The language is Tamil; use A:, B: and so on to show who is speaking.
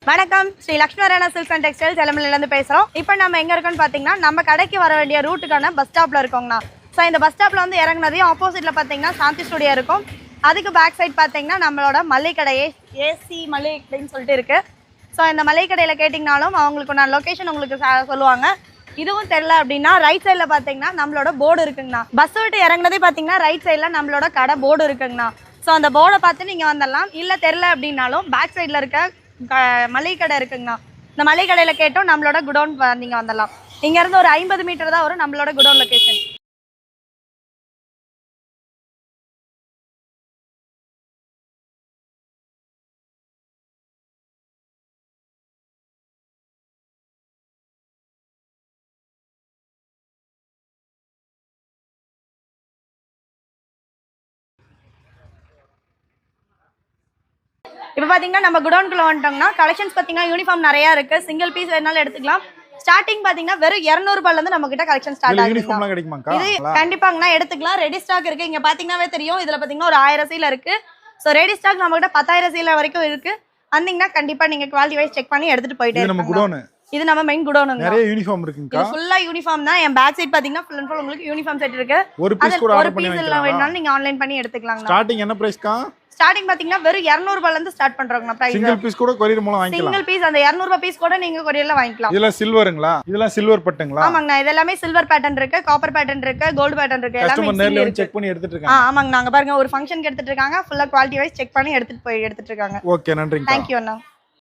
A: வணக்கம் Sri Lakshmi Narayana silks and textiles எலமலையிலேருந்து பேசுகிறோம். இப்போ நம்ம எங்கே இருக்கோம்னு பார்த்தீங்கன்னா நம்ம கடைக்கு வர வேண்டிய ரூட்டுக்கான பஸ் ஸ்டாப்பில் இருக்கோங்கண்ணா. ஸோ இந்த பஸ் ஸ்டாப்பில் வந்து இறங்குனதையும் ஆப்போசிட்டில் பார்த்தீங்கன்னா சாந்தி ஸ்டுடியோ இருக்கும். அதுக்கு பேக் சைட் பார்த்தீங்கன்னா நம்மளோட மளிகை கடையே ஏசி மளிகை கடைன்னு சொல்லிட்டு இருக்குது. ஸோ இந்த மளிகை கடையில் கேட்டிங்கனாலும் அவங்களுக்கு நான் லொக்கேஷன் உங்களுக்கு சொல்லுவாங்க. இதுவும் தெரியல அப்படின்னா ரைட் சைடில் பார்த்தீங்கன்னா நம்மளோட போர்டு இருக்குங்கண்ணா. பஸ் விட்டு இறங்குனதே பார்த்தீங்கன்னா ரைட் சைடில் நம்மளோட கடை போர்டு இருக்குங்கண்ணா. ஸோ அந்த போர்டை பார்த்து நீங்கள் வந்துடலாம். இல்லை தெரில அப்படின்னாலும் பேக் சைடில் இருக்க மளிகை கடை இருக்குங்கண்ணா. இந்த மளிகை கடையில் கேட்டோம் நம்மளோட குடோன் நீங்கள் வந்துடலாம். இங்கேருந்து ஒரு 50 மீட்டர் தான் வரும் நம்மளோட குடோன் லொக்கேஷன். இப்போ பார்த்தீங்கன்னா நம்ம குடோனுக்குள்ள வந்துட்டோம்னா கலெக்ஷன்ஸ் பார்த்தீங்கன்னா யூனிஃபார்ம் நிறையா இருக்குது. சிங்கிள் பீஸ் வேணாலும் எடுத்துக்கலாம். ஸ்டார்டிங் பார்த்தீங்கன்னா வெறும் 200 ரூபாயிலேருந்து நம்ம கிட்ட கலெக்ஷன் ஸ்டார்ட் ஆகுது. இது கண்டிப்பாங்கண்ணா எடுத்துக்கலாம். ரெடி ஸ்டாக் இருக்குது. இங்கே பார்த்தீங்கன்னாவே தெரியும். இதில் பார்த்தீங்கன்னா ஒரு 1000 சீல இருக்குது. ஸோ ரெடி ஸ்டாக் நம்ம கிட்ட 10,000 சீல வரைக்கும் இருக்குது. வந்தீங்கன்னா கண்டிப்பாக நீங்கள் குவாலிட்டி வைஸ் செக் பண்ணி எடுத்துகிட்டு போயிட்டே இருக்கீங்க. இது நம்ம மெயின் குடோனுங்க.
B: நிறைய யூனிஃபார்ம் இருக்குங்க.
A: இது ஃபுல்லா யூனிஃபார்ம் தான். என் பேக் சைடு பாத்தீங்கன்னா ஃபுல் அண்ட் ஃபுல் உங்களுக்கு யூனிஃபார்ம் செட் இருக்கு.
B: ஒரு பீஸ் கூட ஆர்டர் பண்ணி
A: வைக்கலாம். வேணாலும் நீங்க ஆன்லைன் பண்ணி எடுத்துக்கலாம்.
B: ஸ்டார்டிங் என்ன பிரைஸ்க்கா?
A: ஸ்டார்டிங் பாத்தீங்கன்னா வெறும் 200 ரூபாயில இருந்து ஸ்டார்ட் பண்றோம்னா பிரைஸ்.
B: சிங்கிள் பீஸ் கூட கொரியர் மூலம் வாங்கிக்கலாம்.
A: சிங்கிள் பீஸ் அந்த 200 ரூபாய் பீஸ் கூட நீங்க கொரியர்ல வாங்கிக்கலாம்.
B: இதெல்லாம் சில்வருங்களா? இதெல்லாம் சில்வர் பட்டுங்களா?
A: ஆமாங்க. இது எல்லாமே சில்வர் பேட்டர்ன் இருக்கு, காப்பர் பேட்டர்ன் இருக்கு, கோல்ட் பேட்டர்ன் இருக்கு. எல்லாமே
B: கஸ்டமர் நேர்ல வந்து செக் பண்ணி எடுத்துட்டு இருக்காங்க.
A: ஆமாங்க. நாங்க பாருங்க ஒரு ஃபங்க்ஷனுக்கு எடுத்துட்டு இருக்காங்க. ஃபுல்லா குவாலிட்டி வைஸ் செக் பண்ணி எடுத்துட்டு இருக்காங்க.
B: ஓகே, நன்றிங்க.
A: Thank you Anna.